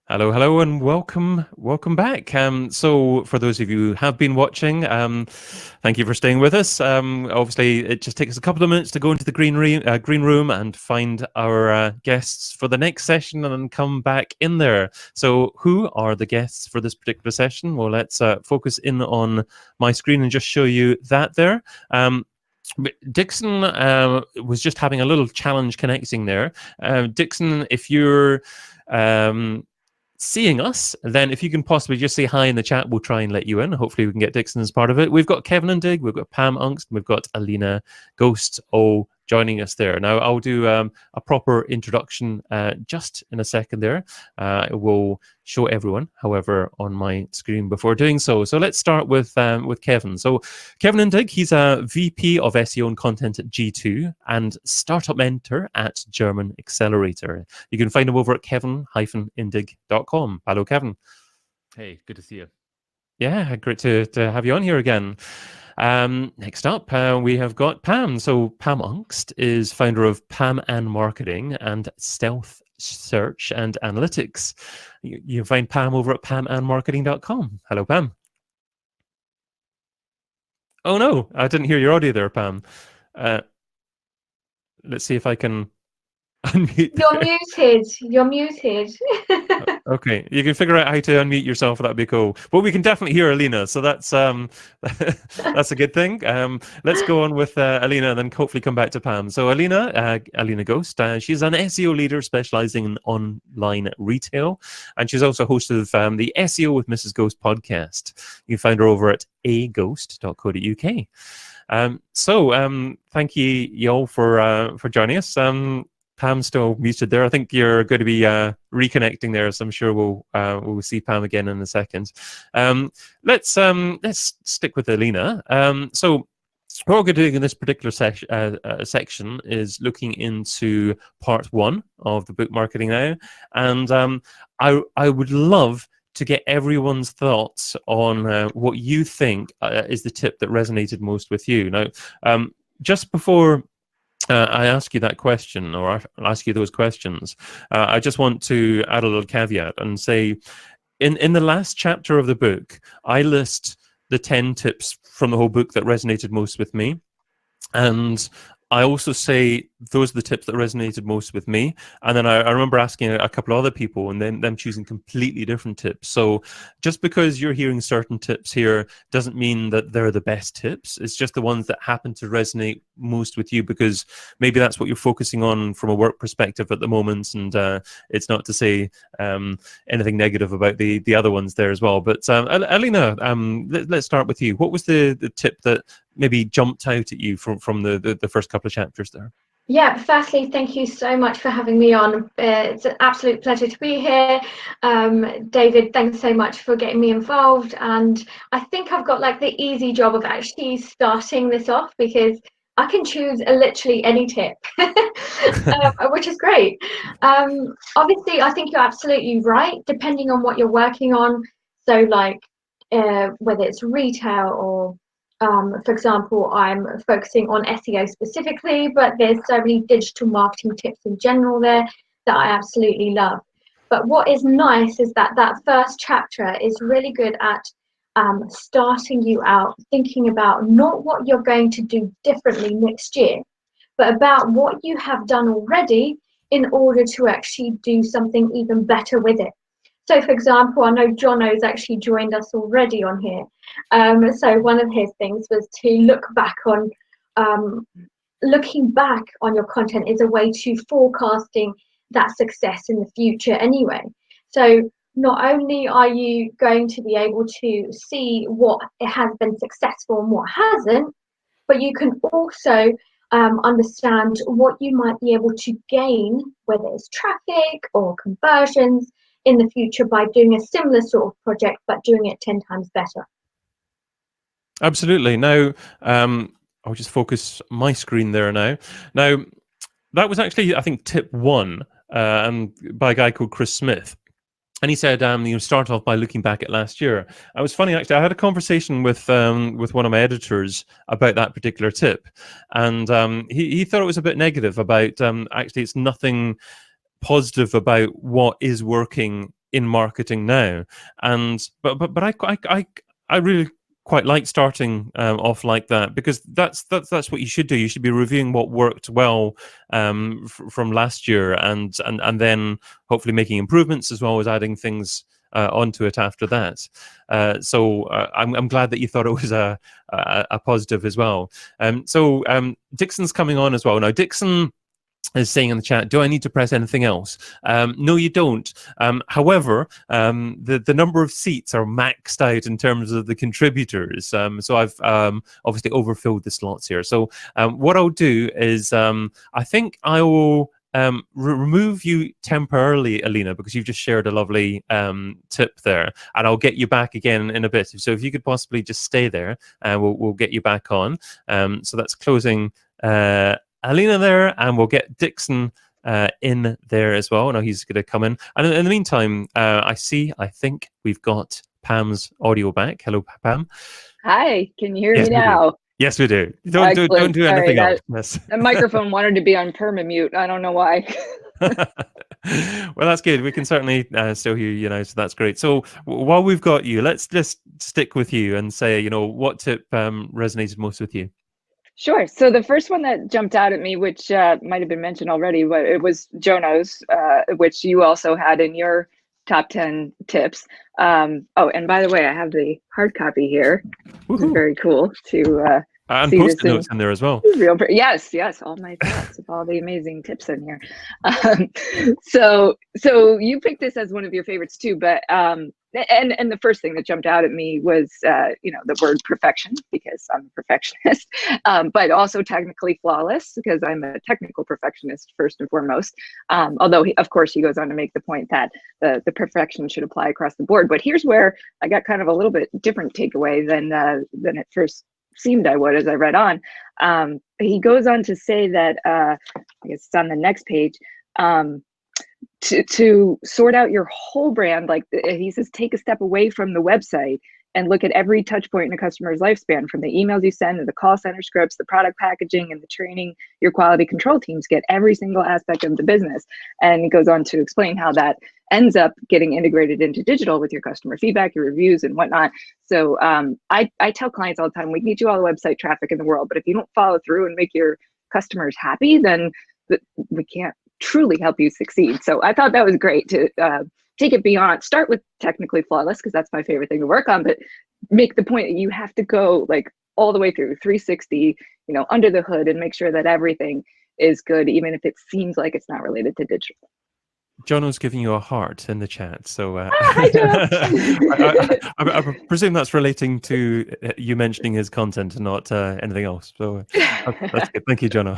Hello, hello, and welcome back. So, for those of you who have been watching, thank you for staying with us. Obviously, it just takes a couple of minutes to go into the green room and find our guests for the next session, and then come back in there. So, who are the guests for this particular session? Well, let's focus in on my screen and just show you that there. Dixon was just having a little challenge connecting there. Dixon, if you're seeing us, then if you can possibly just say hi in the chat, we'll try and let you in. Hopefully we can get Dixon as part of it. We've got Kevin and Dig, we've got Pam Ungst, we've got Alina Ghost all joining us there. Now I'll do a proper introduction just in a second there. It will show everyone, however, on my screen before doing so. So let's start with Kevin. So Kevin and Dig, he's a VP of SEO and content at G2 and startup mentor at German Accelerator. You can find him over at kevin-indig.com. Hello, Kevin. Hey, good to see you. Yeah, great to have you on here again. Next up, we have got Pam. So Pam Ungst is founder of Pam and Marketing and Stealth Search and Analytics. You can find Pam over at pamandmarketing.com. Hello, Pam. Oh no, I didn't hear your audio there, Pam. Let's see if I can unmute. You're muted. Okay, you can figure out how to unmute yourself. That'd be cool. But we can definitely hear Alina, so that's that's a good thing. Let's go on with Alina, and then hopefully come back to Pam. So Alina Ghost, she's an SEO leader specializing in online retail, and she's also host of the SEO with Mrs. Ghost podcast. You can find her over at aghost.co.uk. Thank you y'all for joining us. Pam's still muted there. I think you're going to be reconnecting there, so I'm sure we'll see Pam again in a second. Let's stick with Alina. So what we're going to do in this particular section is looking into part one of the book marketing now, and I would love to get everyone's thoughts on what you think is the tip that resonated most with you. Now, just before I ask you that question, or I ask you those questions, I just want to add a little caveat and say, in the last chapter of the book, I list the 10 tips from the whole book that resonated most with me. And I also say those are the tips that resonated most with me. And then I remember asking a couple of other people and then them choosing completely different tips. So just because you're hearing certain tips here doesn't mean that they're the best tips. It's just the ones that happen to resonate most with you, because maybe that's what you're focusing on from a work perspective at the moment. And it's not to say anything negative about the other ones there as well. But Alina, let's start with you. What was the tip that maybe jumped out at you from the first couple of chapters there? Yeah, firstly, thank you so much for having me on. It's an absolute pleasure to be here. David, thanks so much for getting me involved. And I think I've got like the easy job of actually starting this off, because I can choose literally any tip, which is great. Obviously, I think you're absolutely right, depending on what you're working on. So like whether it's retail or for example, I'm focusing on SEO specifically, but there's so many digital marketing tips in general there that I absolutely love. But what is nice is that that first chapter is really good at starting you out thinking about not what you're going to do differently next year, but about what you have done already in order to actually do something even better with it. So, for example, I know Jono's actually joined us already on here. So one of his things was to look back on, looking back on your content is a way to forecasting that success in the future anyway. So not only are you going to be able to see what has been successful and what hasn't, but you can also understand what you might be able to gain, whether it's traffic or conversions, in the future by doing a similar sort of project, but doing it 10 times better. Absolutely. Now, I'll just focus my screen there now. Now, that was actually, I think, tip one, and by a guy called Chris Smith. And he said, start off by looking back at last year. It was funny, actually. I had a conversation with one of my editors about that particular tip, and he thought it was a bit negative about actually it's nothing positive about what is working in marketing now. And but I really quite like starting off like that, because that's what you should do. You should be reviewing what worked well from last year, and then hopefully making improvements as well as adding things onto it after that. So I'm glad that you thought it was a positive as well. So Dixon's coming on as well now. Dixon is saying in the chat, do I need to press anything else? No, you don't. However, the number of seats are maxed out in terms of the contributors. So I've obviously overfilled the slots here. So what I'll do is I think I will remove you temporarily, Alina, because you've just shared a lovely tip there, and I'll get you back again in a bit. So if you could possibly just stay there, we'll get you back on. So that's closing Alina there, and we'll get Dixon in there as well. Now he's going to come in. And in the meantime, I think we've got Pam's audio back. Hello, Pam. Hi, can you hear Yes, me we do. now? Yes, we do. Don't do Sorry, anything else. Yes. The microphone wanted to be on permamute. I don't know why. Well, that's good. We can certainly still hear you now, so that's great. So while we've got you, let's just stick with you and say, what tip resonated most with you? Sure. So the first one that jumped out at me, which might have been mentioned already, but it was Jono's, which you also had in your top 10 tips. Oh, and by the way, I have the hard copy here. It's very cool to and see post-it this notes in there as well. Yes, all my thoughts of all the amazing tips in here. So you picked this as one of your favorites too, but and the first thing that jumped out at me was the word perfection, because I'm a perfectionist, but also technically flawless, because I'm a technical perfectionist first and foremost. Although of course he goes on to make the point that the perfection should apply across the board. But here's where I got kind of a little bit different takeaway than it first seemed I would as I read on. He goes on to say that I guess it's on the next page, to sort out your whole brand. Like he says, take a step away from the website and look at every touch point in a customer's lifespan, from the emails you send to the call center scripts, the product packaging, and the training your quality control teams get, every single aspect of the business. And he goes on to explain how that ends up getting integrated into digital with your customer feedback, your reviews, and whatnot. So I tell clients all the time, we can get you all the website traffic in the world, but if you don't follow through and make your customers happy, then we can't truly help you succeed. So I thought that was great to take it beyond, start with technically flawless, because that's my favorite thing to work on, but make the point that you have to go like all the way through 360, under the hood, and make sure that everything is good, even if it seems like it's not related to digital. Jono's giving you a heart in the chat, so Hi, I presume that's relating to you mentioning his content and not anything else. So that's good. Thank you, Jono.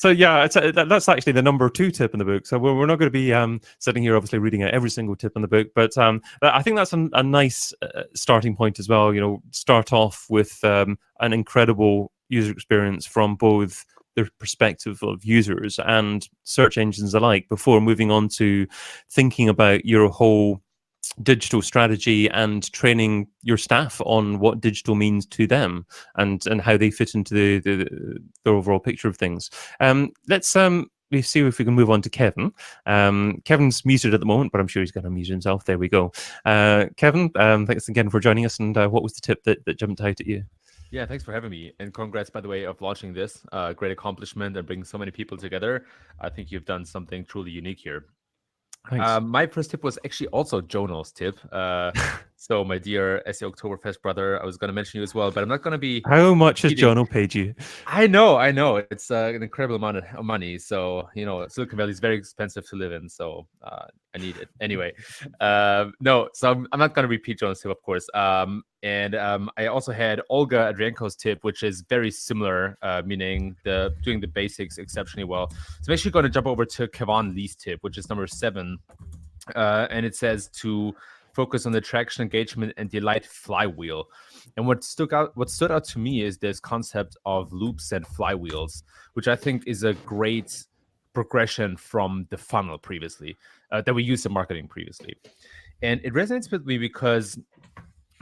So yeah, that's actually the number 2 tip in the book. So we're not going to be sitting here obviously reading out every single tip in the book, but I think that's a nice starting point as well. Start off with an incredible user experience from both the perspective of users and search engines alike, before moving on to thinking about your whole digital strategy and training your staff on what digital means to them and how they fit into the overall picture of things. Let's see if we can move on to Kevin. Kevin's muted at the moment, but I'm sure he's going to mute himself. There we go. Kevin, thanks again for joining us. And what was the tip that jumped out at you? Yeah, thanks for having me. And congrats, by the way, of launching this. Great accomplishment and bringing so many people together. I think you've done something truly unique here. My first tip was actually also Jono's tip. So my dear SEO Oktoberfest brother, I was going to mention you as well, but I'm not going to be... How much has Jono paid you? I know. It's an incredible amount of money. So, Silicon Valley is very expensive to live in. So I need it. Anyway, no, so I'm not going to repeat Jono's tip, of course. And I also had Olga Adrienko's tip, which is very similar, meaning doing the basics exceptionally well. So I'm actually going to jump over to Kevon Lee's tip, which is number 7. And it says to focus on the traction, engagement, and delight flywheel. And what stood out to me is this concept of loops and flywheels, which I think is a great progression from the funnel previously, that we used in marketing previously. And it resonates with me because,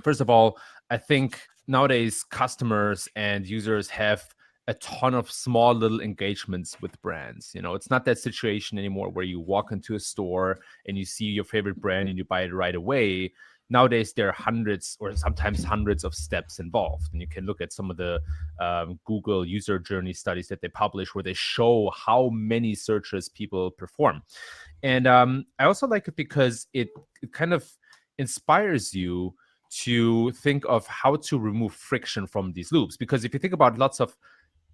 first of all, I think nowadays customers and users have a ton of small little engagements with brands. It's not that situation anymore where you walk into a store and you see your favorite brand and you buy it right away. Nowadays, there are hundreds or sometimes hundreds of steps involved. And you can look at some of the Google user journey studies that they publish where they show how many searches people perform. And I also like it because it kind of inspires you to think of how to remove friction from these loops. Because if you think about lots of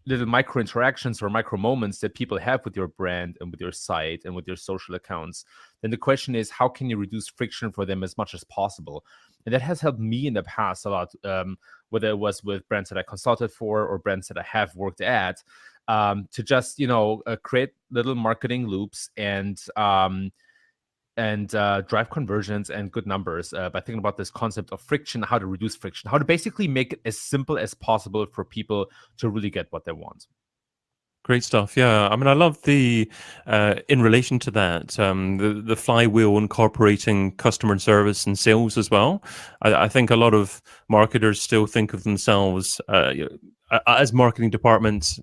little micro interactions or micro moments that people have with your brand and with your site and with your social accounts, then the question is, how can you reduce friction for them as much as possible? And that has helped me in the past a lot, whether it was with brands that I consulted for or brands that I have worked at, to just, create little marketing loops and drive conversions and good numbers by thinking about this concept of friction, how to reduce friction, how to basically make it as simple as possible for people to really get what they want. Great stuff. Yeah, I mean, I love the in relation to that, the flywheel incorporating customer service and sales as well. I think a lot of marketers still think of themselves as marketing departments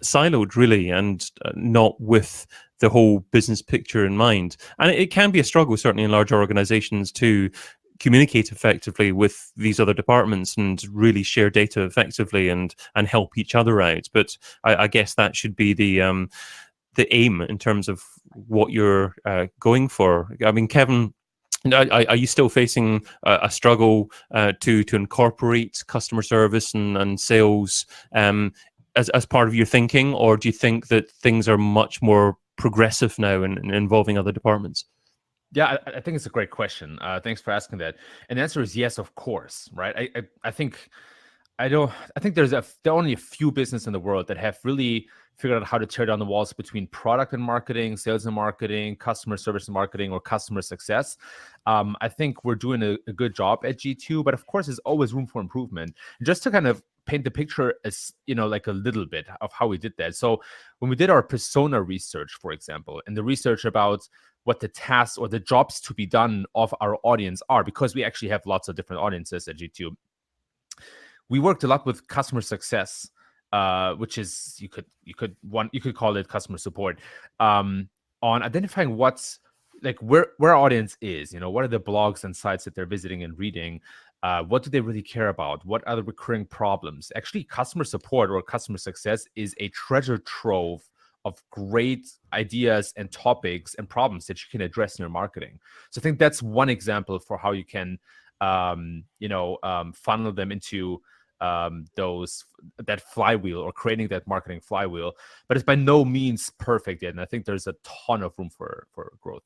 siloed, really, and not with the whole business picture in mind. And it can be a struggle, certainly in large organizations, to communicate effectively with these other departments and really share data effectively and help each other out. But I guess that should be the aim in terms of what you're going for. I mean, Kevin, are you still facing a struggle to incorporate customer service and sales as part of your thinking, or do you think that things are much more progressive now and involving other departments? Yeah, I think it's a great question. Thanks for asking that. And the answer is yes, of course, right? I think there are only a few businesses in the world that have really figured out how to tear down the walls between product and marketing, sales and marketing, customer service and marketing, or customer success. I think we're doing a good job at G2, but of course, there's always room for improvement. Just to kind of paint the picture as, like a little bit of how we did that. So when we did our persona research, for example, and the research about what the tasks or the jobs to be done of our audience are, because we actually have lots of different audiences at G2, we worked a lot with customer success, which is you could call it customer support, on identifying what's where our audience is. What are the blogs and sites that they're visiting and reading? What do they really care about? What are the recurring problems? Actually, customer support or customer success is a treasure trove of great ideas and topics and problems that you can address in your marketing. So I think that's one example for how you can, funnel them into that flywheel or creating that marketing flywheel. But it's by no means perfect yet, and I think there's a ton of room for growth.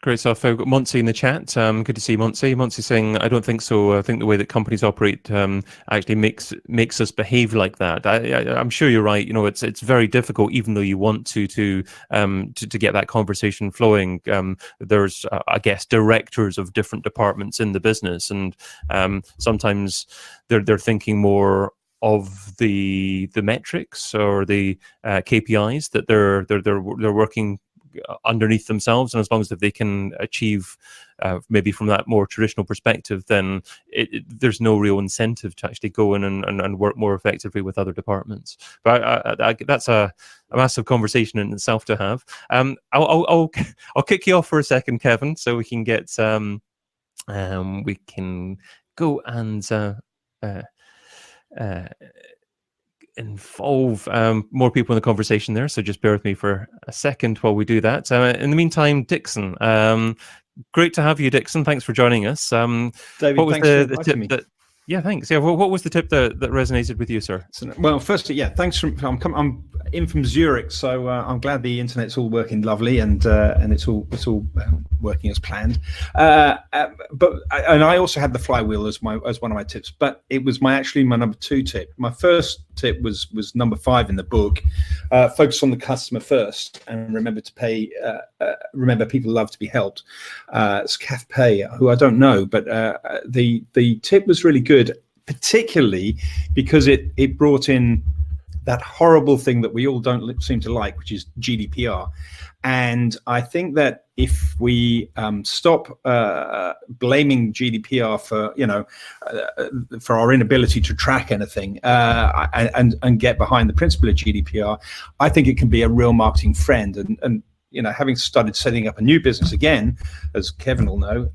Great stuff. I've got Monty in the chat. Good to see Monty. Monty saying, I don't think so. I think the way that companies operate actually makes us behave like that. I'm sure you're right. It's very difficult, even though you want to get that conversation flowing. There's, I guess, directors of different departments in the business, and sometimes they're thinking more of the metrics or the KPIs that they're working underneath themselves, and as long as they can achieve maybe from that more traditional perspective, then there's no real incentive to actually go in and work more effectively with other departments. But that's a massive conversation in itself to have. I'll kick you off for a second, Kevin, so we can get we can go and involve more people in the conversation there, so just bear with me for a second while we do that. In the meantime, Dixon, great to have you, Dixon. Thanks for joining us. David, what was thanks the for inviting tip me. Yeah, thanks. Yeah, what was the tip that resonated with you, sir? Well, firstly, yeah, thanks. I'm in from Zurich, so I'm glad the internet's all working lovely and it's all working as planned. But I also had the flywheel as one of my tips, but it was my number 2 tip. My first tip was number 5 in the book. Focus on the customer first, and remember to pay. Remember, people love to be helped. It's Kath Pay, who I don't know, but the tip was really good, particularly because it brought in that horrible thing that we all don't seem to like, which is GDPR. And I think that if we stop blaming GDPR for, for our inability to track anything, and get behind the principle of GDPR, I think it can be a real marketing friend. And having started setting up a new business again, as Kevin will know,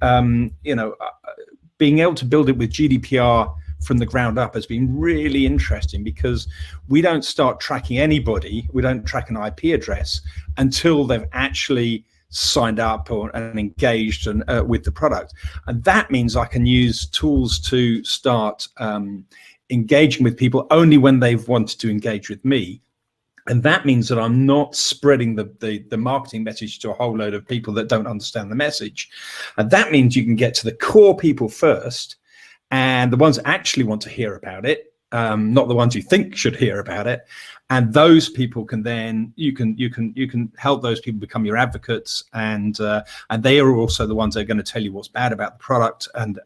being able to build it with GDPR from the ground up has been really interesting, because we don't start tracking anybody, we don't track an IP address until they've actually signed up and engaged with the product. And that means I can use tools to start engaging with people only when they've wanted to engage with me. And that means that I'm not spreading the marketing message to a whole load of people that don't understand the message. And that means you can get to the core people first, and the ones that actually want to hear about it, not the ones you think should hear about it. And those people can then, you can help those people become your advocates, and they are also the ones that are going to tell you what's bad about the product, and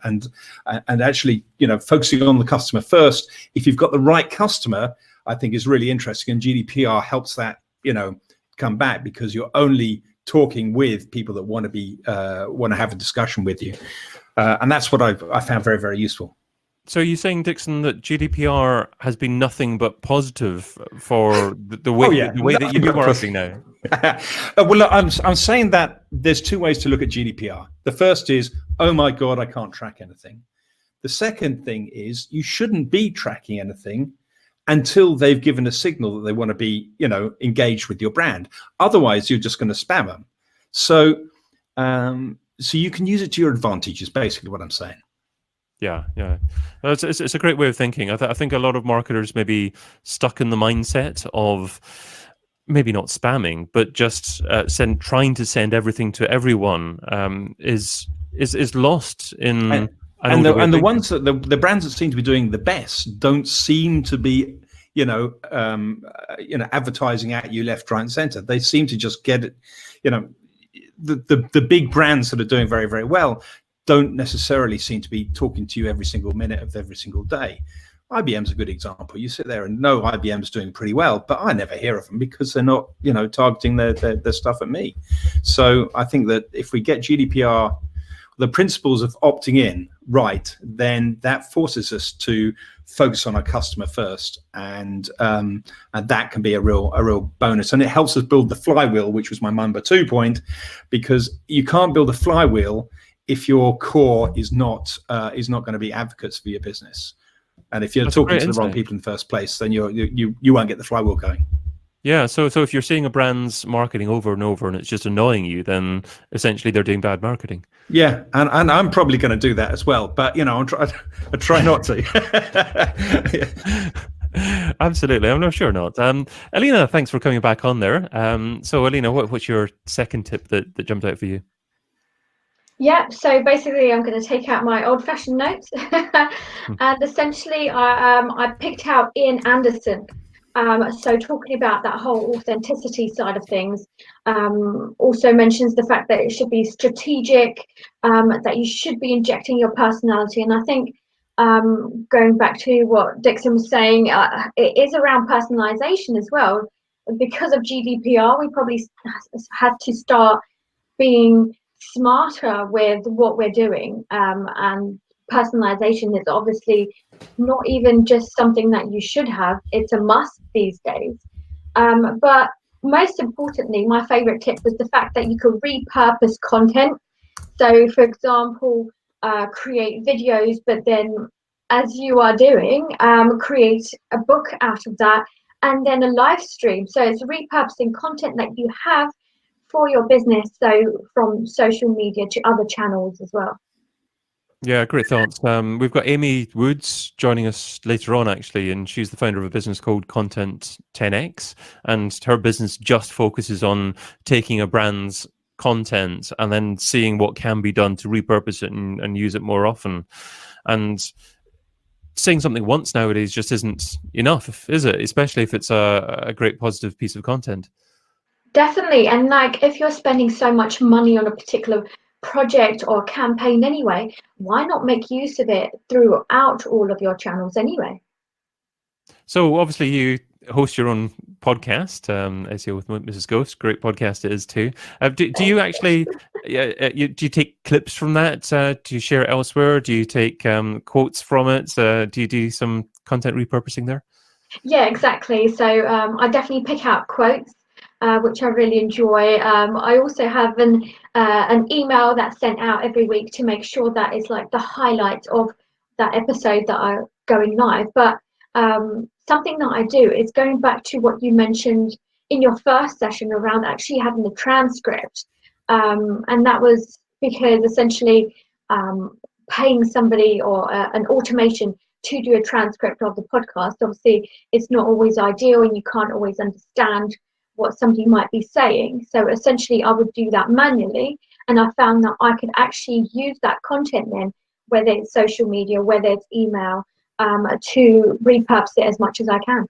actually, focusing on the customer first. If you've got the right customer, I think is really interesting, and GDPR helps that, come back, because you're only talking with people that want to have a discussion with you. And that's what I found very, very useful. So you're saying, Dixon, that GDPR has been nothing but positive for the way that you do marketing now? Well, look, I'm saying that there's two ways to look at GDPR. The first is, oh my God, I can't track anything. The second thing is, you shouldn't be tracking anything until they've given a signal that they want to be, engaged with your brand. Otherwise, you're just going to spam them. So you can use it to your advantage, is basically what I'm saying. Yeah. It's a great way of thinking. I think a lot of marketers may be stuck in the mindset of maybe not spamming, but just trying to send everything to everyone is lost in. And the ones that the brands that seem to be doing the best don't seem to be, advertising at you left, right, and center. They seem to just get it. The big brands that are doing very, very well don't necessarily seem to be talking to you every single minute of every single day. IBM's a good example. You sit there and know IBM's doing pretty well, but I never hear of them because they're not, targeting their stuff at me. So I think that if we get GDPR, the principles of opting in right, then that forces us to focus on our customer first, and that can be a real bonus, and it helps us build the flywheel, which was my number 2 point, because you can't build a flywheel if your core is not going to be advocates for your business, and if you're talking to the wrong people in the first place, then you won't get the flywheel going. Yeah, so if you're seeing a brand's marketing over and over and it's just annoying you, then essentially they're doing bad marketing. Yeah, and I'm probably going to do that as well, but I try not to. Absolutely, I'm not sure not. Alina, thanks for coming back on there. So Alina, what's your second tip that jumped out for you? Yeah, so basically I'm going to take out my old-fashioned notes and essentially I picked out Ian Anderson. So talking about that whole authenticity side of things, also mentions the fact that it should be strategic, that you should be injecting your personality. And I think going back to what Dixon was saying, it is around personalization as well. Because of GDPR, we probably had to start being smarter with what we're doing, and personalization is obviously not even just something that you should have, it's a must these days. But most importantly, my favorite tip was the fact that you could repurpose content. So for example, create videos, but then as you are doing, create a book out of that, and then a live stream. So it's repurposing content that you have for your business, so from social media to other channels as well. Yeah, great thoughts. We've got Amy Woods joining us later on, actually, and she's the founder of a business called Content 10X, and her business just focuses on taking a brand's content and then seeing what can be done to repurpose it and use it more often. And saying something once nowadays just isn't enough, is it? Especially if it's a great positive piece of content. Definitely, and like if you're spending so much money on a particular project or campaign anyway, why not make use of it throughout all of your channels anyway? So obviously host your own podcast, SEO with Mrs. Ghost. Great podcast it is too. Do you actually do you take clips from that? Do you share it elsewhere? Do you take quotes from it? Do you do some content repurposing there? Yeah, exactly. So I definitely pick out quotes, which I really enjoy. I also have an email that's sent out every week to make sure that it's like the highlights of that episode that are going live. But something that I do is going back to what you mentioned in your first session around actually having the transcript. And that was because essentially paying somebody or an automation to do a transcript of the podcast. Obviously, it's not always ideal and you can't always understand what somebody might be saying. So essentially, I would do that manually. And I found that I could actually use that content then, whether it's social media, whether it's email, to repurpose it as much as I can.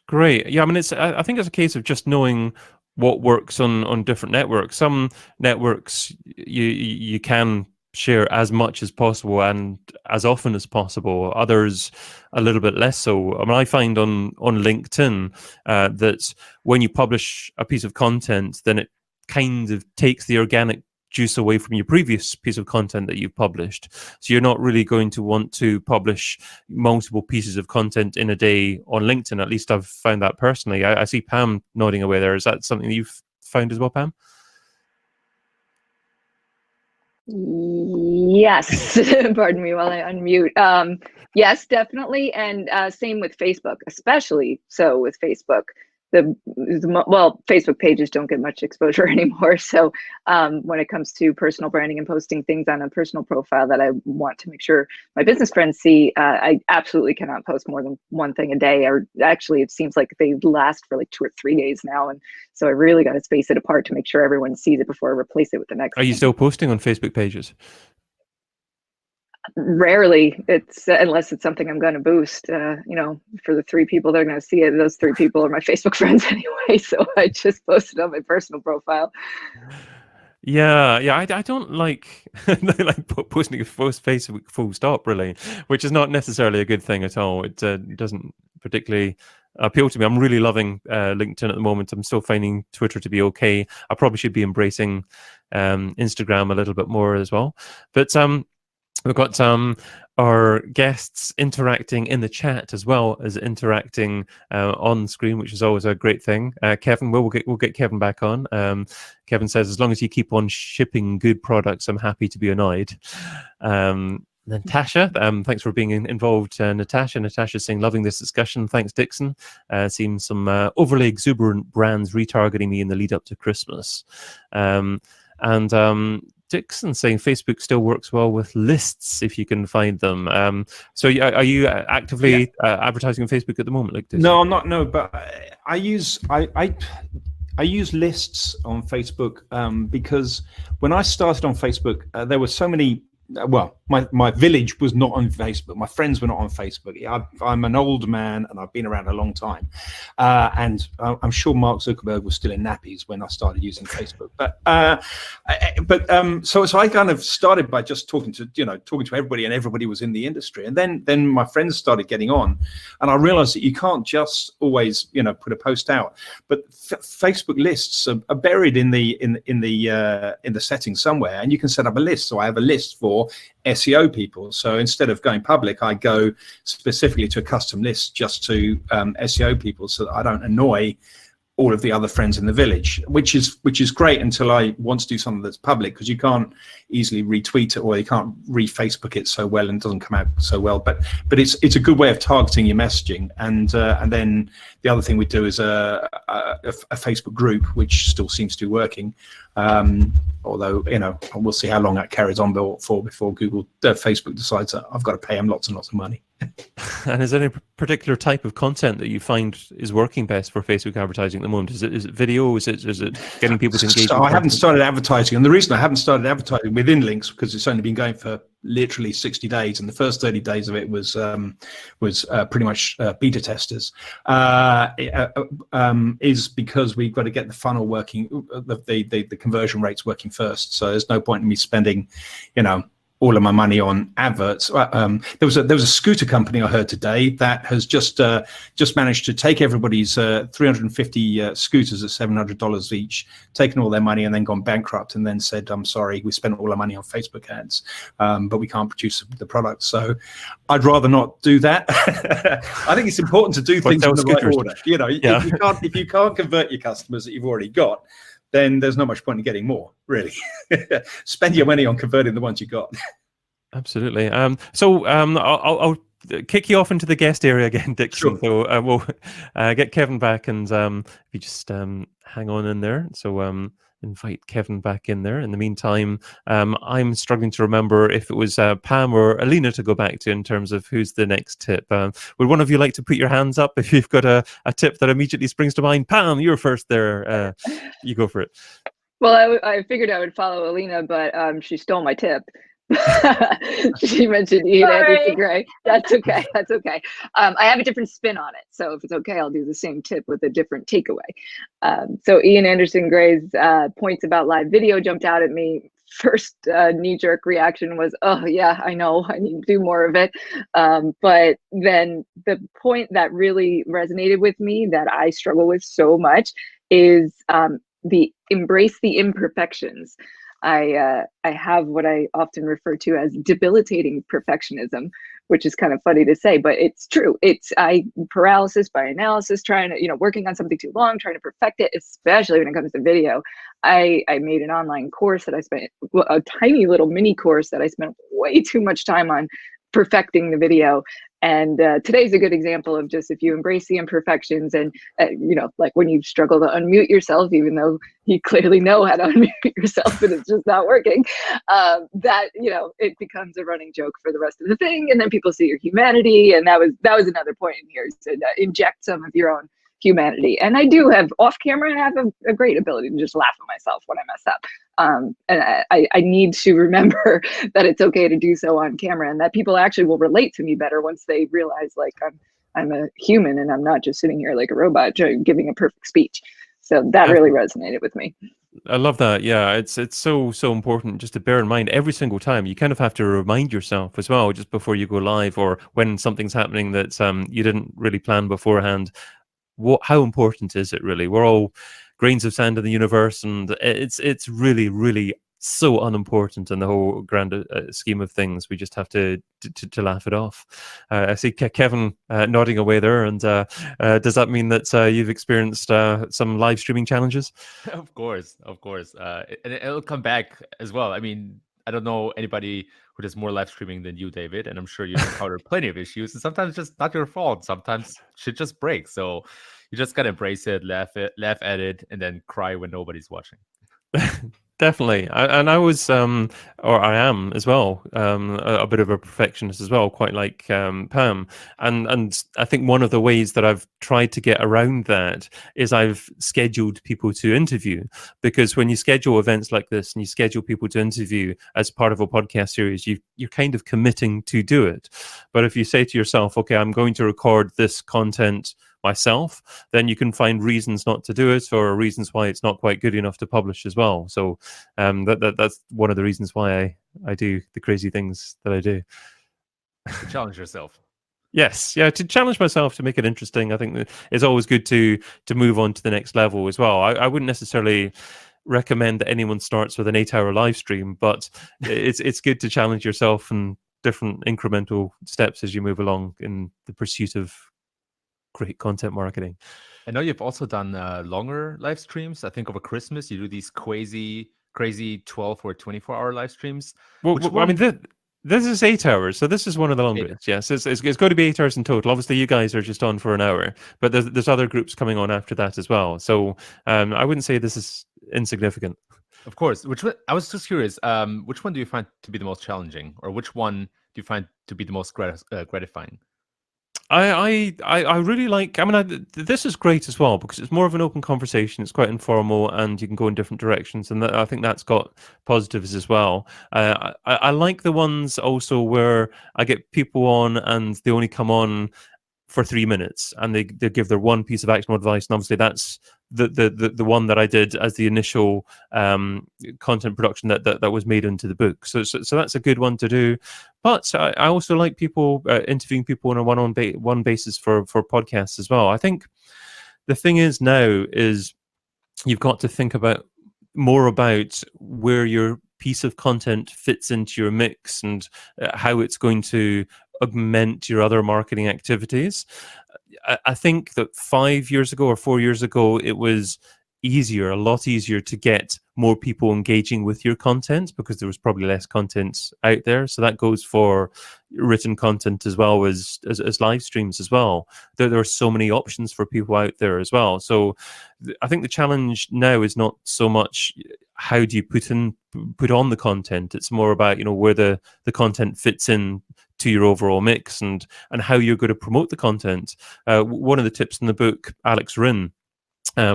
Great. Yeah, I mean, I think it's a case of just knowing what works on different networks. Some networks you can share as much as possible and as often as possible. Others a little bit less so. I mean, I find on LinkedIn that when you publish a piece of content, then it kind of takes the organic juice away from your previous piece of content that you've published. So you're not really going to want to publish multiple pieces of content in a day on LinkedIn. At least I've found that personally. I see Pam nodding away there. Is that something that you've found as well, Pam? Yes. Pardon me while I unmute. Yes, definitely. And same with Facebook, especially so with Facebook. Well, Facebook pages don't get much exposure anymore. So when it comes to personal branding and posting things on a personal profile that I want to make sure my business friends see, I absolutely cannot post more than one thing a day. Or actually, it seems like they last for like 2 or 3 days now. And so I really got to space it apart to make sure everyone sees it before I replace it with the next. Are you still posting on Facebook pages? Rarely, unless it's something I'm going to boost. For the 3 people that are going to see it, those 3 people are my Facebook friends anyway. So I just posted on my personal profile. Yeah. I don't like posting a Facebook full stop, really, which is not necessarily a good thing at all. It doesn't particularly appeal to me. I'm really loving LinkedIn at the moment. I'm still finding Twitter to be okay. I probably should be embracing Instagram a little bit more as well. But we've got our guests interacting in the chat as well as interacting on screen, which is always a great thing. Kevin, we'll get Kevin back on. Kevin says, as long as you keep on shipping good products, I'm happy to be annoyed. Natasha, thanks for being involved, Natasha. Natasha's saying, loving this discussion. Thanks, Dixon. Seems some overly exuberant brands retargeting me in the lead up to Christmas. Dixon saying Facebook still works well with lists if you can find them. So are you actively advertising on Facebook at the moment? Like, no, I'm not. No, but I use lists on Facebook because when I started on Facebook, there were so many. Well, my village was not on Facebook. My friends were not on Facebook. I'm an old man and I've been around a long time. And I'm sure Mark Zuckerberg was still in nappies when I started using Facebook. So I kind of started by just talking to everybody, and everybody was in the industry. And then my friends started getting on, and I realized that you can't just always, put a post out. But Facebook lists are buried in the settings somewhere, and you can set up a list. So I have a list for SEO people. So instead of going public, I go specifically to a custom list just to SEO people, so that I don't annoy all of the other friends in the village, which is great until I want to do something that's public, because you can't easily retweet it or you can't re-Facebook it so well and it doesn't come out so well. But it's a good way of targeting your messaging. And then the other thing we do is a Facebook group, which still seems to be working. Although, we'll see how long that carries on for before Facebook decides that I've got to pay them lots and lots of money. And is there any particular type of content that you find is working best for Facebook advertising at the moment? Is it video? Is it getting people to engage? So I haven't started advertising, and the reason I haven't started advertising within Links because it's only been going for literally 60 days, and the first 30 days of it was pretty much beta testers. Is because we've got to get the funnel working, the conversion rates working first. So there's no point in me spending, all of my money on adverts. There was a scooter company I heard today that has just managed to take everybody's 350 scooters at $700 each, taken all their money and then gone bankrupt, and then said, "I'm sorry, we spent all our money on Facebook ads, but we can't produce the product." So I'd rather not do that. I think it's important to do things in the right order. You know, Yeah. if you can't convert your customers that you've already got, then there's not much point in getting more, really. Spend your money on converting the ones you got. Absolutely. I'll kick you off into the guest area again, Dixon. Sure. So we'll get Kevin back, and if you just hang on in there. So invite Kevin back in there. In the meantime, I'm struggling to remember if it was Pam or Alina to go back to in terms of who's the next tip. Would one of you like to put your hands up if you've got a tip that immediately springs to mind? Pam, you're first there. You go for it. Well, I figured I would follow Alina, but she stole my tip. She mentioned Ian Anderson Gray. That's okay. That's okay. I have a different spin on it, so if it's okay, I'll do the same tip with a different takeaway. So Ian Anderson Gray's points about live video jumped out at me. First knee-jerk reaction was, "Oh yeah, I know, I need to do more of it." But then the point that really resonated with me, that I struggle with so much, is the embrace the imperfections. I have what I often refer to as debilitating perfectionism, which is kind of funny to say, but it's true. It's paralysis by analysis, trying to, working on something too long, trying to perfect it, especially when it comes to video. I made an online course that I spent, a tiny little mini course that I spent way too much time on perfecting the video. And today's a good example of just, if you embrace the imperfections and, like when you struggle to unmute yourself, even though you clearly know how to unmute yourself and it's just not working, that, it becomes a running joke for the rest of the thing. And then people see your humanity. And that was another point in here, to inject some of your own humanity. And I do have off camera, I have a great ability to just laugh at myself when I mess up. And I need to remember that it's okay to do so on camera, and that people actually will relate to me better once they realize, like, I'm a human and I'm not just sitting here like a robot giving a perfect speech. So that really resonated with me. I love that. Yeah, it's so important just to bear in mind every single time. You kind of have to remind yourself as well, just before you go live, or when something's happening that you didn't really plan beforehand. How important is it really? We're all grains of sand in the universe, and it's really, really so unimportant in the whole grand scheme of things. We just have to laugh it off. I see Kevin nodding away there, and does that mean that you've experienced some live streaming challenges? Of course. And it'll come back as well. I mean, I don't know anybody who does more live streaming than you, David, and I'm sure you've encountered plenty of issues, and sometimes it's just not your fault. Sometimes shit just breaks. So you just gotta embrace it, laugh at it, and then cry when nobody's watching. Definitely. And I was, or I am as well, a bit of a perfectionist as well, quite like Pam. And I think one of the ways that I've tried to get around that is I've scheduled people to interview, because when you schedule events like this and you schedule people to interview as part of a podcast series, you're kind of committing to do it. But if you say to yourself, okay, I'm going to record this content myself, then you can find reasons not to do it, or reasons why it's not quite good enough to publish as well. So that's one of the reasons why I do the crazy things that I do. To challenge yourself. Yes, yeah, to challenge myself, to make it interesting. I think that it's always good to move on to the next level as well. I wouldn't necessarily recommend that anyone starts with an 8-hour live stream, but it's good to challenge yourself in different incremental steps as you move along in the pursuit of great content marketing. I know you've also done longer live streams. I think over Christmas you do these crazy 12 or 24-hour live streams. Well, I mean, this is 8 hours, so this is one of the longest. Yes, it's going to be 8 hours in total. Obviously, you guys are just on for an hour, but there's other groups coming on after that as well. So I wouldn't say this is insignificant. Of course. I was just curious. Which one do you find to be the most challenging, or which one do you find to be the most gratifying? I really like. I mean, this is great as well because it's more of an open conversation. It's quite informal, and you can go in different directions, and I think that's got positives as well. I like the ones also where I get people on, and they only come on for 3 minutes, and they give their one piece of actionable advice. And obviously that's the one that I did as the initial content production that was made into the book. So that's a good one to do. But I also like people interviewing people on a one basis for podcasts as well. I think the thing is now is you've got to think more about where your piece of content fits into your mix and how it's going to augment your other marketing activities. I think that 5 years ago or 4 years ago, it was a lot easier to get more people engaging with your content because there was probably less content out there. So that goes for written content as well as live streams as well. There are so many options for people out there as well. So I think the challenge now is not so much how do you put on the content. It's more about, where the content fits in to your overall mix and how you're going to promote the content. One of the tips in the book, Alex Rin,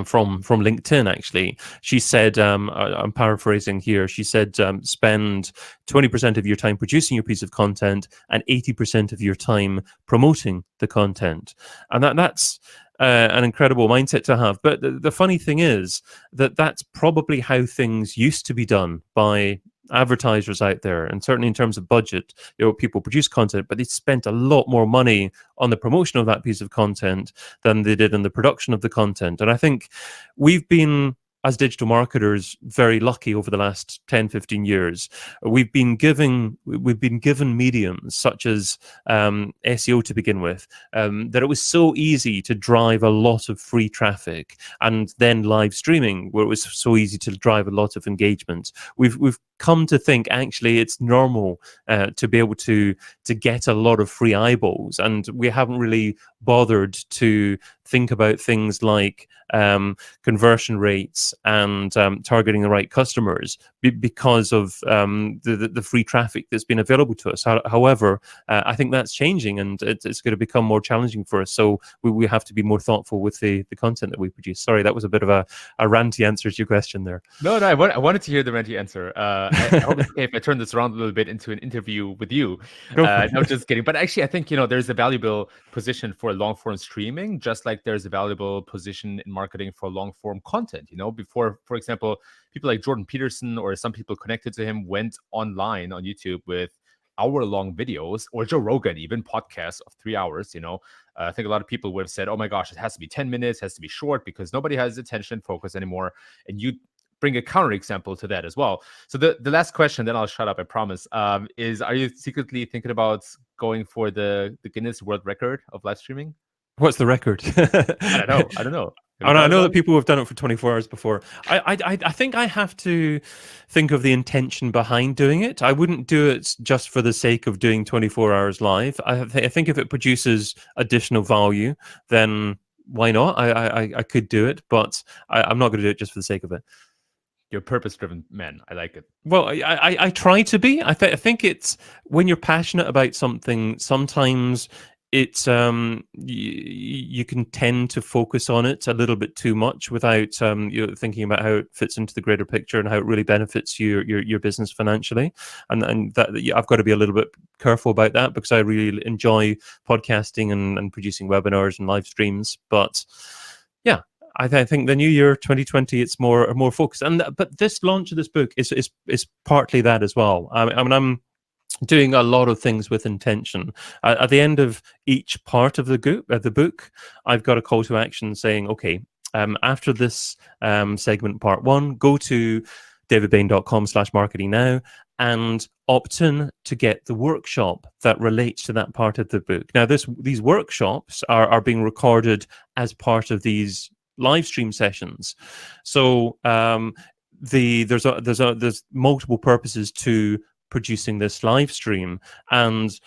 from LinkedIn, actually, she said, I'm paraphrasing here, she said, spend 20% of your time producing your piece of content and 80% of your time promoting the content. And that's an incredible mindset to have. But the funny thing is that's probably how things used to be done by advertisers out there, and certainly in terms of budget, people produce content, but they spent a lot more money on the promotion of that piece of content than they did in the production of the content. And I think we've been, as digital marketers, very lucky over the last 10, 15 years. We've been given mediums such as SEO to begin with, that it was so easy to drive a lot of free traffic, and then live streaming, where it was so easy to drive a lot of engagement. We've come to think actually it's normal to be able to get a lot of free eyeballs, and we haven't really bothered to think about things like conversion rates and targeting the right customers because of the free traffic that's been available to us. However, I think that's changing, and it's going to become more challenging for us. So we have to be more thoughtful with the content that we produce. Sorry, that was a bit of a ranty answer to your question there. No, I wanted to hear the ranty answer. I hope it's okay if I turn this around a little bit into an interview with you. No, just kidding. But actually, I think, there's a valuable position for long form streaming, just like there's a valuable position in marketing for long form content. Before, for example, people like Jordan Peterson or some people connected to him went online on YouTube with hour-long videos, or Joe Rogan, even podcasts of 3 hours. I think a lot of people would have said, oh my gosh, it has to be 10 minutes, has to be short, because nobody has attention focus anymore. And you bring a counterexample to that as well. So the last question, then I'll shut up, I promise, is, are you secretly thinking about going for the Guinness World Record of live streaming? What's the record? I don't know. I know that people have done it for 24 hours before. I think I have to think of the intention behind doing it. I wouldn't do it just for the sake of doing 24 hours live. I think if it produces additional value, then why not? I could do it, but I'm not going to do it just for the sake of it. You're a purpose-driven man. I like it. Well, I try to be. I think it's when you're passionate about something, sometimes it's you can tend to focus on it a little bit too much without thinking about how it fits into the greater picture and how it really benefits your business financially. And that I've got to be a little bit careful about that, because I really enjoy podcasting and producing webinars and live streams. But yeah, I think the new year 2020, it's more focused. But this launch of this book is partly that as well. I mean, I'm doing a lot of things with intention. At the end of each part of the book, I've got a call to action saying, okay, after this segment, part 1, go to davidbain.com/marketing now and opt in to get the workshop that relates to that part of the book. Now, these workshops are being recorded as part of these live stream sessions. So there's multiple purposes to producing this live stream, and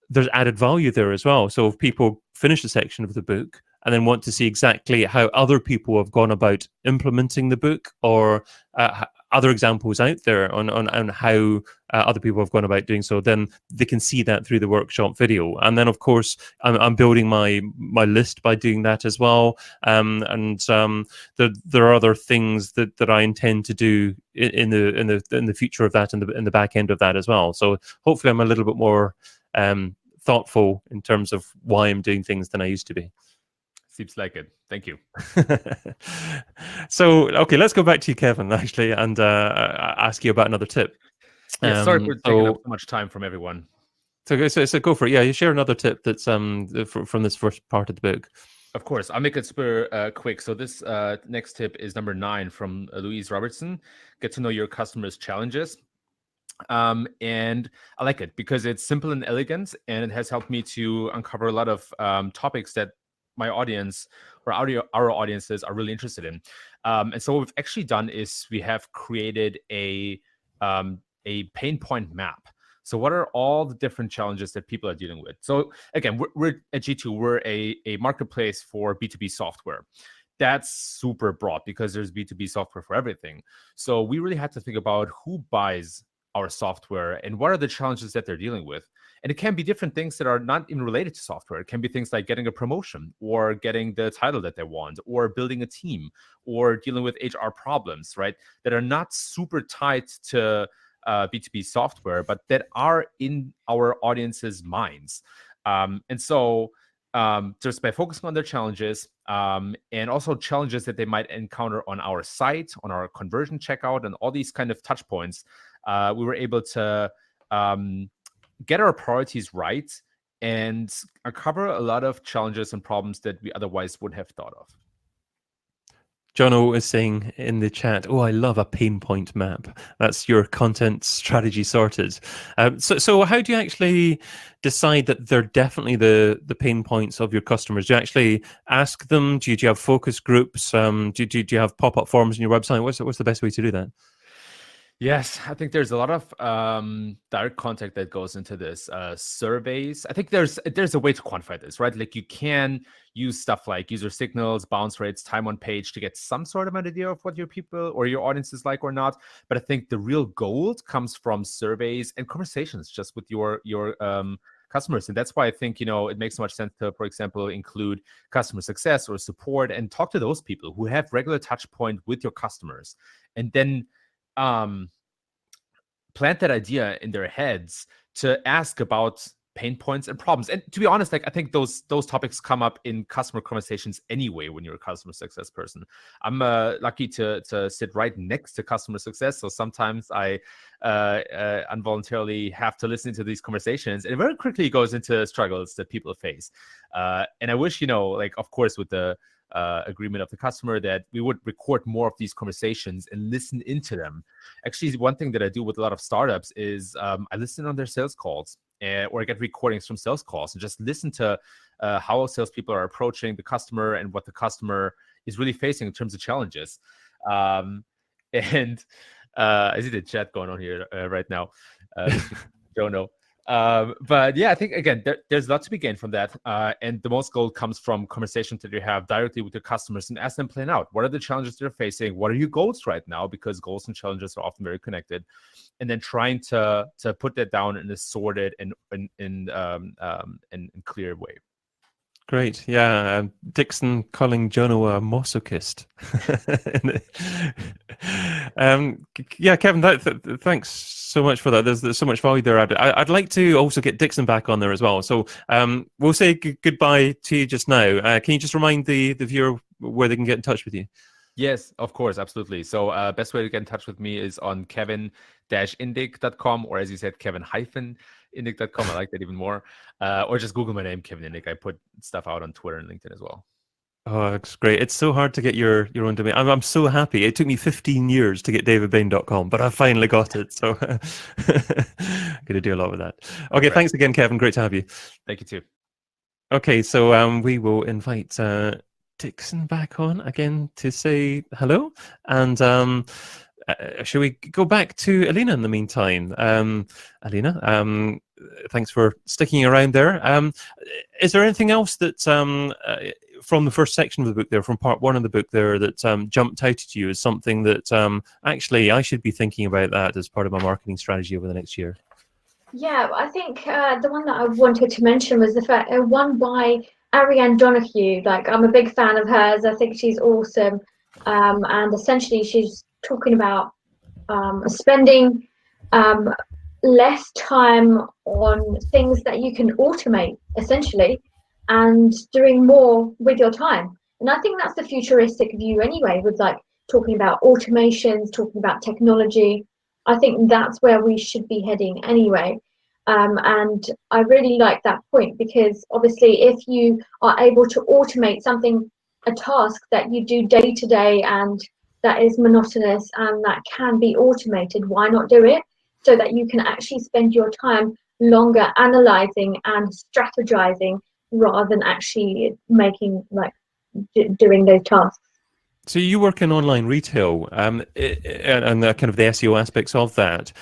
there's added value there as well. So if people finish a section of the book and then want to see exactly how other people have gone about implementing the book, or other examples out there on how other people have gone about doing so, then they can see that through the workshop video. And then, of course, I'm building my list by doing that as well. And there are other things that I intend to do in the future of that, in the back end of that as well. So hopefully, I'm a little bit more thoughtful in terms of why I'm doing things than I used to be. Seems like it. Thank you. So, okay, let's go back to you, Kevin, actually, and ask you about another tip. Yeah, sorry for taking up so much time from everyone. So go for it. Yeah, you share another tip that's from this first part of the book. Of course, I'll make it super quick. So this next tip is number 9 from Louise Robertson. Get to know your customers' challenges. And I like it because it's simple and elegant, and it has helped me to uncover a lot of topics that my audience or our audiences are really interested in. And so what we've actually done is we have created a pain point map. So what are all the different challenges that people are dealing with? So again, we're at G2, we're a marketplace for B2B software. That's super broad because there's B2B software for everything. So we really had to think about who buys our software and what are the challenges that they're dealing with. And it can be different things that are not even related to software. It can be things like getting a promotion or getting the title that they want or building a team or dealing with HR problems, right? That are not super tied to B2B software, but that are in our audience's minds. And so just by focusing on their challenges and also challenges that they might encounter on our site, on our conversion checkout, and all these kind of touch points, we were able to get our priorities right and uncover a lot of challenges and problems that we otherwise wouldn't have thought of. Jono is saying in the chat, "Oh, I love a pain point map. That's your content strategy sorted." So how do you actually decide that they're definitely the pain points of your customers? Do you actually ask them? Do you have focus groups? Do you have pop-up forms on your website? What's the best way to do that? Yes, I think there's a lot of direct contact that goes into this. Surveys. I think there's a way to quantify this, right? Like you can use stuff like user signals, bounce rates, time on page to get some sort of an idea of what your people or your audience is like or not. But I think the real gold comes from surveys and conversations just with your customers. And that's why I think, it makes so much sense to, for example, include customer success or support and talk to those people who have regular touch point with your customers. And then plant that idea in their heads to ask about pain points and problems. And to be honest, I think those topics come up in customer conversations anyway when you're a customer success person. I'm lucky to sit right next to customer success, so sometimes I involuntarily have to listen to these conversations, and it very quickly goes into struggles that people face. And I wish, of course, with the agreement of the customer, that we would record more of these conversations and listen into them. Actually, one thing that I do with a lot of startups is I listen on their sales calls or I get recordings from sales calls and just listen to how salespeople are approaching the customer and what the customer is really facing in terms of challenges. And I see the chat going on here right now. Don't know. But yeah, I think, again, there's a lot to be gained from that. And the most gold comes from conversations that you have directly with your customers and ask them plan out. What are the challenges they're facing? What are your goals right now? Because goals and challenges are often very connected. And then trying to put that down in a sorted and clear way. Great. Yeah. Dixon calling Jono a masochist. Yeah, Kevin, thanks so much for that. There's so much value there. I'd like to also get Dixon back on there as well. So we'll say goodbye to you just now. Can you just remind the viewer where they can get in touch with you? Yes, of course, absolutely. So best way to get in touch with me is on kevin-indig.com, or as you said, kevin-indig.com. I like that even more. Or just Google my name, Kevin Indig. I put stuff out on Twitter and LinkedIn as well. Oh, it's great. It's so hard to get your own domain. I'm so happy. It took me 15 years to get davidbain.com, but I finally got it. So I'm going to do a lot with that. Okay, right. Thanks again, Kevin. Great to have you. Thank you too. Okay, so we will invite Dixon back on again to say hello. And shall we go back to Alina in the meantime? Alina, thanks for sticking around there. Is there anything else that from the first section of the book there, from part 1 of the book there, that jumped out at you as something that actually I should be thinking about that as part of my marketing strategy over the next year? Yeah, I think the one that I wanted to mention was the fact one by Ariane Donahue. Like, I'm a big fan of hers. I think she's awesome. And essentially she's talking about spending less time on things that you can automate essentially, and doing more with your time. And I think that's the futuristic view anyway, with like talking about automations, talking about technology. I think that's where we should be heading anyway. And I really like that point, because obviously if you are able to automate something, a task that you do day to day and that is monotonous and that can be automated, why not do it? So that you can actually spend your time longer analyzing and strategizing rather than actually making like doing those tasks. So you work in online retail, and the kind of the SEO aspects of that.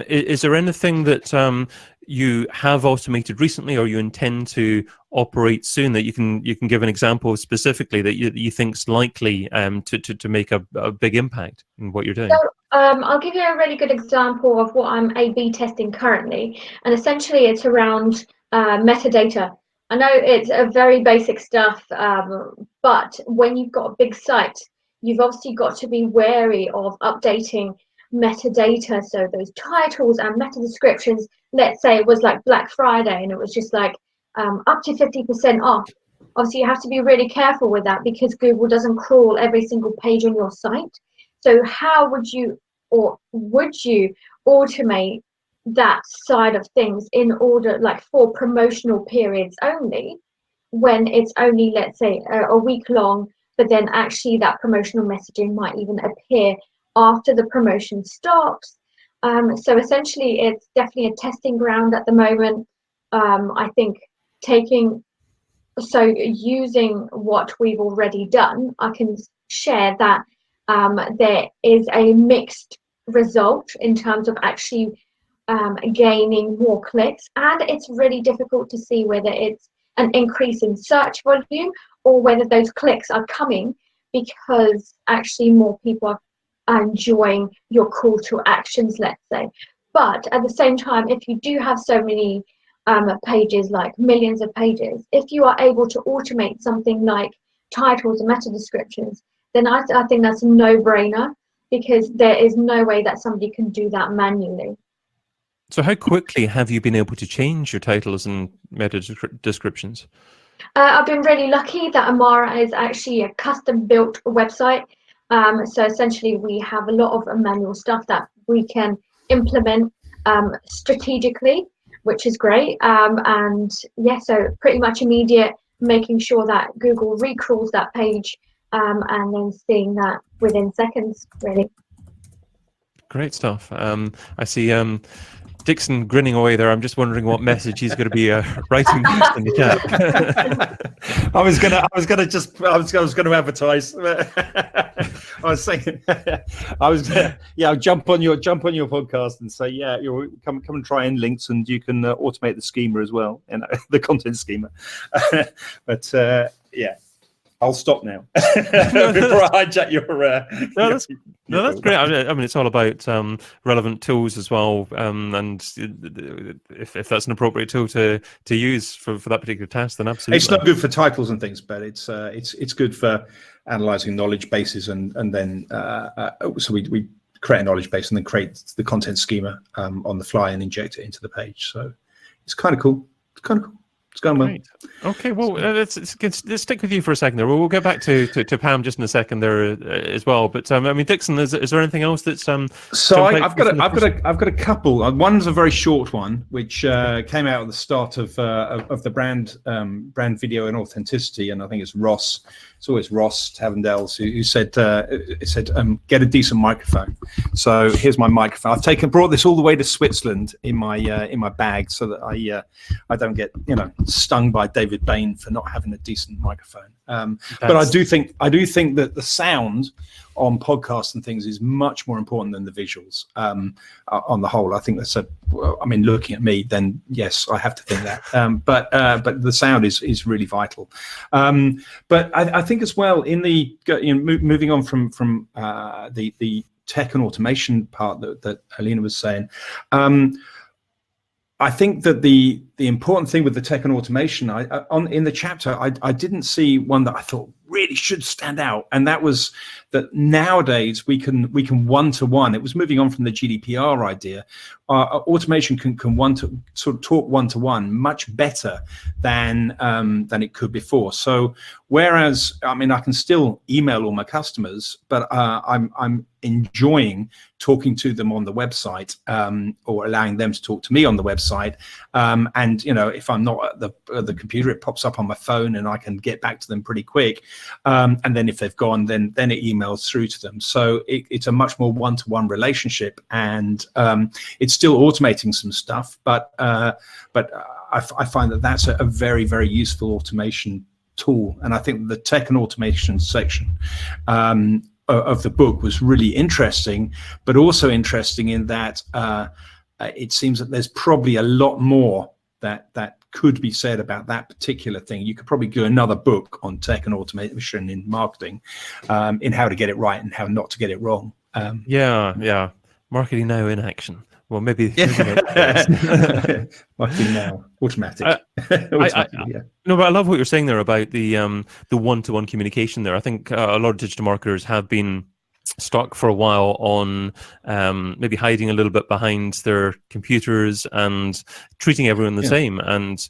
Is there anything that you have automated recently, or you intend to operate soon, that you can give an example specifically that you think's likely to make a big impact in what you're doing? So I'll give you a really good example of what I'm A/B testing currently, and essentially it's around metadata. I know it's a very basic stuff, but when you've got a big site, you've obviously got to be wary of updating metadata. So those titles and meta descriptions, let's say it was like Black Friday and it was just like up to 50% off. Obviously, you have to be really careful with that, because Google doesn't crawl every single page on your site. So how would you, or would you, automate that side of things in order, like for promotional periods only, when it's only, let's say, a week long, but then actually that promotional messaging might even appear after the promotion stops. So essentially, it's definitely a testing ground at the moment. I think using what we've already done, I can share that there is a mixed result in terms of actually gaining more clicks, and it's really difficult to see whether it's an increase in search volume or whether those clicks are coming because actually more people are enjoying your call to actions, let's say. But at the same time, if you do have so many pages, like millions of pages, if you are able to automate something like titles and meta descriptions, then I think that's a no-brainer, because there is no way that somebody can do that manually. So how quickly have you been able to change your titles and meta descriptions? I've been really lucky that Amara is actually a custom-built website. So essentially, we have a lot of manual stuff that we can implement strategically, which is great. And yeah, so pretty much immediate, making sure that Google recrawls that page, and then seeing that within seconds, really. Great stuff. I see Dixon grinning away there. I'm just wondering what message he's going to be writing next in the chat. I was going to advertise. I was saying, I'll jump on your podcast and say, yeah, you come and try in links, and you can automate the schema as well, the content schema. But yeah. I'll stop now before I hijack your. No, that's great. I mean, it's all about relevant tools as well, and if that's an appropriate tool to use for that particular task, then absolutely. It's not good for titles and things, but it's good for analyzing knowledge bases, and then so we create a knowledge base and then create the content schema on the fly and inject it into the page. So it's kind of cool. It's going well. Great. Okay, well, let's stick with you for a second there. We'll get back to Pam just in a second there as well. But I mean, Dixon, is there anything else that's So I've got a couple. One's a very short one, which came out at the start of the brand video and authenticity, and I think it's Ross. It's always Ross Tavendales who said get a decent microphone. So here's my microphone. I've brought this all the way to Switzerland in my bag, so that I don't get stung by David Bain for not having a decent microphone. But I do think that the sound on podcasts and things is much more important than the visuals on the whole. I think that's looking at me, then yes, I have to think that. But the sound is really vital. But I think as well, in the moving on from the tech and automation part that Alina was saying, I think that important thing with the tech and automation, in the chapter, I didn't see one that I thought really should stand out, and that was that nowadays we can one-to-one. It was moving on from the GDPR idea. Automation can sort of talk one-to-one much better than it could before. So whereas I can still email all my customers, but I'm enjoying talking to them on the website, or allowing them to talk to me on the website. And if I'm not at the computer, it pops up on my phone and I can get back to them pretty quick. And then if they've gone, then it emails through to them. So it's a much more one-to-one relationship, and it's still automating some stuff, but I find that that's a very, very useful automation tool. And I think the tech and automation section of the book was really interesting, but also interesting in that it seems that there's probably a lot more that could be said about that particular thing. You could probably do another book on tech and automation in marketing, in how to get it right and how not to get it wrong. Yeah. Marketing now in action. Well, maybe. Marketing now, automatic. Yeah. No, but I love what you're saying there about the one-to-one communication there. I think a lot of digital marketers have been stuck for a while on maybe hiding a little bit behind their computers and treating everyone the same. And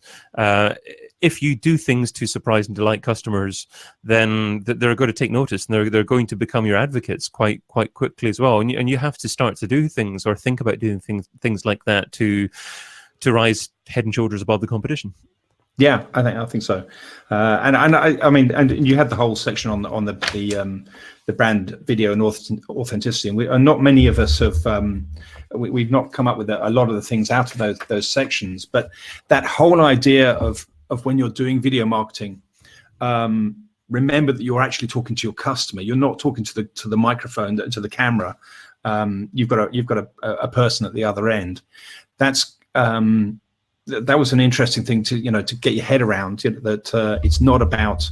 if you do things to surprise and delight customers, then they're going to take notice, and they're going to become your advocates quite quickly as well. And you have to start to do things, or think about doing things like that to rise head and shoulders above the competition. Yeah, I think so. And you had the whole section on the brand video and authenticity, and not many of us have we've not come up with a lot of the things out of those sections. But that whole idea of when you're doing video marketing, remember that you're actually talking to your customer. You're not talking to the microphone, to the camera. You've got a person at the other end. That was an interesting thing to get your head around, that it's not about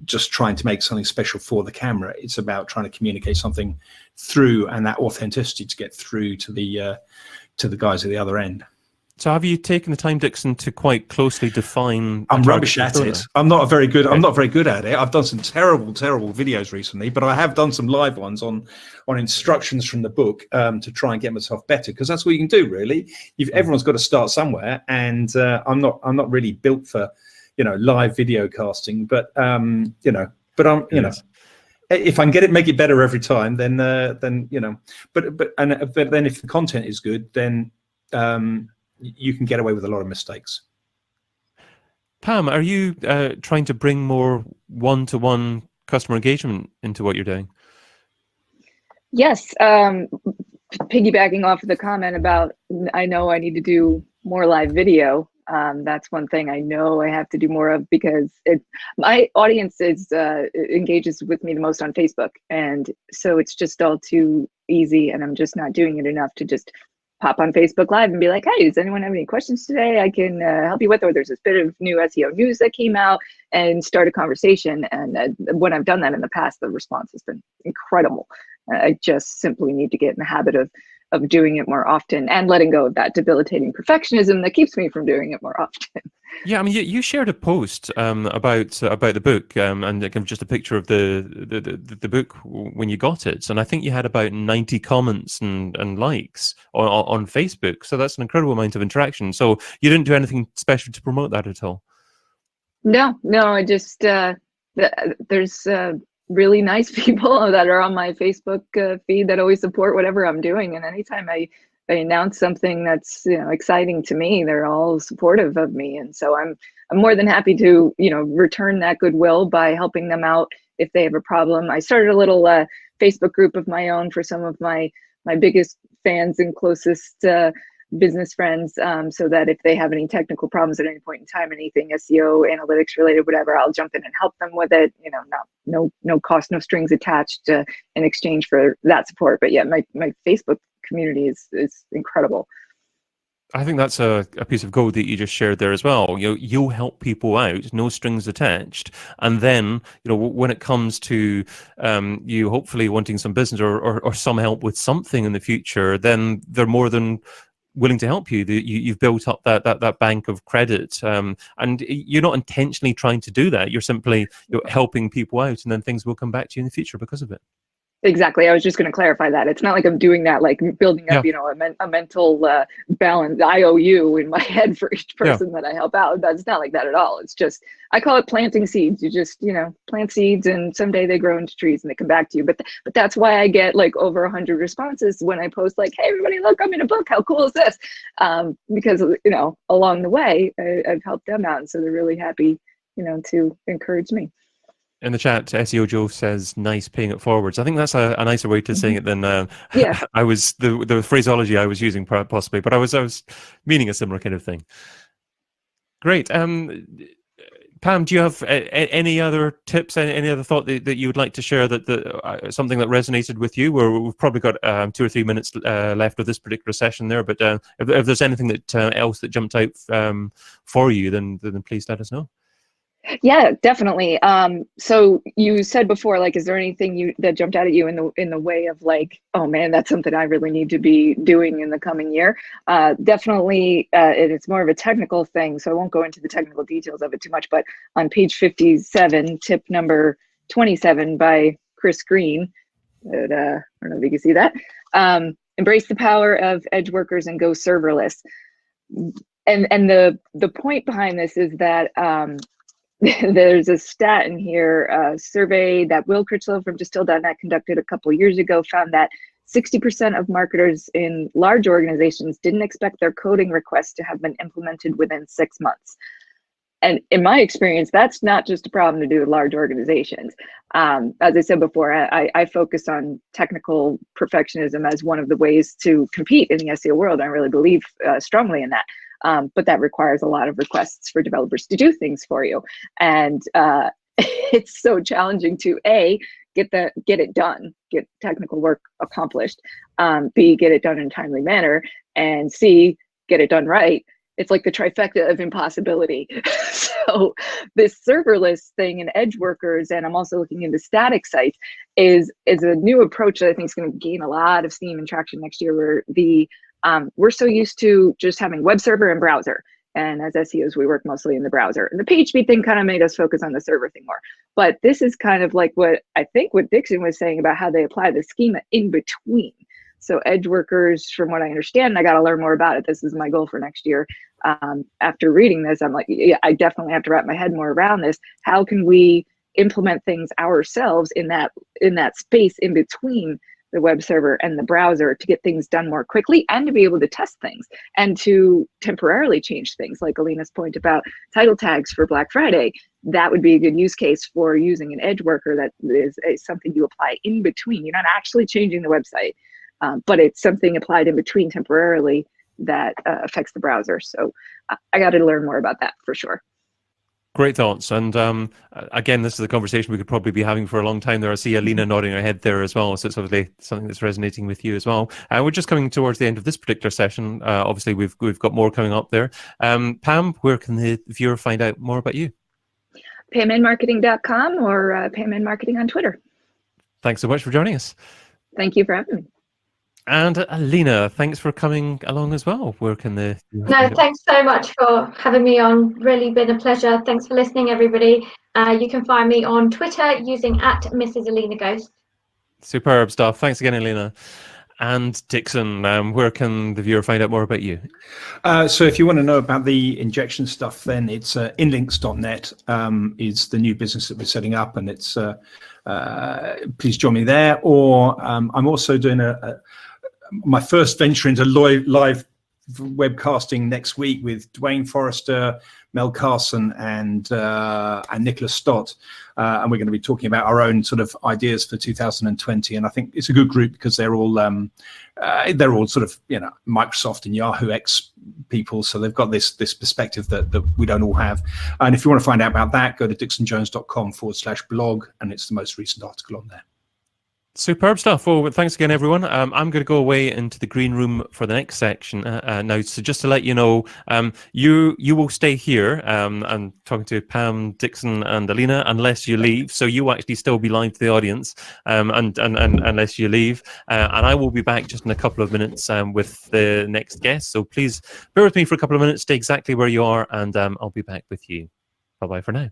just trying to make something special for the camera. It's about trying to communicate something through, and that authenticity to get through to the guys at the other end. So have you taken the time, Dixon, to quite closely define? I'm rubbish at it. I'm not very good at it. I've done some terrible videos recently, but I have done some live ones on instructions from the book, to try and get myself better, because that's what you can do, really. Everyone's got to start somewhere, and I'm not really built for live video casting, but if I can make it better every time, then but then if the content is good, then you can get away with a lot of mistakes. Pam, are you trying to bring more one-to-one customer engagement into what you're doing? Yes. Piggybacking off of the comment about, I know I need to do more live video. That's one thing I know I have to do more of, because my audience engages with me the most on Facebook. And so it's just all too easy, and I'm just not doing it enough to just pop on Facebook Live and be like, hey, does anyone have any questions today I can help you with? Or there's this bit of new SEO news that came out, and start a conversation. And when I've done that in the past, the response has been incredible. I just simply need to get in the habit of doing it more often, and letting go of that debilitating perfectionism that keeps me from doing it more often. Yeah, I mean, you shared a post about the book, and just a picture of the book when you got it, and I think you had about 90 comments and likes on Facebook. So that's an incredible amount of interaction. So you didn't do anything special to promote that at all? No, I just there's really nice people that are on my Facebook feed that always support whatever I'm doing, and anytime I announce something that's exciting to me, they're all supportive of me. And so I'm more than happy to return that goodwill by helping them out if they have a problem. I started a little Facebook group of my own for some of my biggest fans and closest business friends, so that if they have any technical problems at any point in time, anything SEO, analytics related, whatever, I'll jump in and help them with it. No cost, no strings attached in exchange for that support. But yeah, my Facebook community is incredible. I think that's a piece of gold that you just shared there as well. You'll help people out, no strings attached, and then when it comes to you hopefully wanting some business or some help with something in the future, then they're more than willing to help you. You've built up that bank of credit, and you're not intentionally trying to do that. You're simply helping people out, and then things will come back to you in the future because of it. Exactly. I was just going to clarify that. It's not like I'm doing that, like building up, a mental balance, IOU in my head for each person that I help out. That's not like that at all. It's just, I call it planting seeds. You just, plant seeds and someday they grow into trees and they come back to you. But that's why I get like over 100 responses when I post like, hey, everybody, look, I'm in a book. How cool is this? Because, along the way, I've helped them out. And so they're really happy, to encourage me. In the chat, SEO Joe says, nice paying it forwards. I think that's a nicer way to saying it than I was the phraseology I was using possibly, but I was meaning a similar kind of thing. Great. Pam, do you have any other tips, any other thought that you would like to share that something that resonated with you? We've probably got 2 or 3 minutes left of this particular session there, but if there's anything that else that jumped out for you, then please let us know. Yeah, definitely. So you said before, like, is there anything that jumped out at you in the way of like, oh man, that's something I really need to be doing in the coming year? Definitely, it's more of a technical thing, so I won't go into the technical details of it too much. But on page 57, tip number 27 by Chris Green, I don't know if you can see that. Embrace the power of edge workers and go serverless. And the point behind this is that there's a stat in here, a survey that Will Critchlow from Distill.net conducted a couple years ago found that 60% of marketers in large organizations didn't expect their coding requests to have been implemented within 6 months. And in my experience, that's not just a problem to do with large organizations. As I said before, I focus on technical perfectionism as one of the ways to compete in the SEO world. I really believe strongly in that. But that requires a lot of requests for developers to do things for you. And it's so challenging to get it done, get technical work accomplished, B, get it done in a timely manner, and C, get it done right. It's like the trifecta of impossibility. So this serverless thing and edge workers, and I'm also looking into static sites, is a new approach that I think is going to gain a lot of steam and traction next year, where we're so used to just having web server and browser. And as SEOs, we work mostly in the browser. And the PHP thing kind of made us focus on the server thing more. But this is kind of like what Dixon was saying about how they apply the schema in between. So edge workers, from what I understand, and I got to learn more about it. This is my goal for next year. After reading this, I'm like, yeah, I definitely have to wrap my head more around this. How can we implement things ourselves in that space in between the web server and the browser to get things done more quickly and to be able to test things and to temporarily change things, like Alina's point about title tags for Black Friday? That would be a good use case for using an edge worker that is something you apply in between. You're not actually changing the website, but it's something applied in between temporarily that affects the browser. So I got to learn more about that for sure. Great thoughts. And again, this is a conversation we could probably be having for a long time there. I see Alina nodding her head there as well. So it's obviously something that's resonating with you as well. We're just coming towards the end of this particular session. Obviously, we've got more coming up there. Pam, where can the viewer find out more about you? PamMinMarketing.com or PamMinMarketing on Twitter. Thanks so much for joining us. Thank you for having me. And Alina, thanks for coming along as well. Where can the... No, thanks so much for having me on. Really been a pleasure. Thanks for listening, everybody. You can find me on Twitter using @Mrs. Alina Ghost. Superb stuff. Thanks again, Alina. And Dixon, where can the viewer find out more about you? So if you want to know about the injection stuff, then it's inlinks.net is the new business that we're setting up, and it's please join me there. Or I'm also doing my first venture into live webcasting next week with Dwayne Forrester, Mel Carson, and Nicholas Stott, and we're going to be talking about our own sort of ideas for 2020. And I think it's a good group because they're all sort of Microsoft and Yahoo X people, so they've got this perspective that we don't all have. And if you want to find out about that, go to dixonjones.com/blog, and it's the most recent article on there. Superb stuff. Well, thanks again, everyone. I'm going to go away into the green room for the next section now. So just to let you know, you will stay here. I'm talking to Pam, Dixon, and Alina, unless you leave. So you will actually still be live to the audience, and unless you leave. And I will be back just in a couple of minutes with the next guest. So please bear with me for a couple of minutes. Stay exactly where you are, and I'll be back with you. Bye bye for now.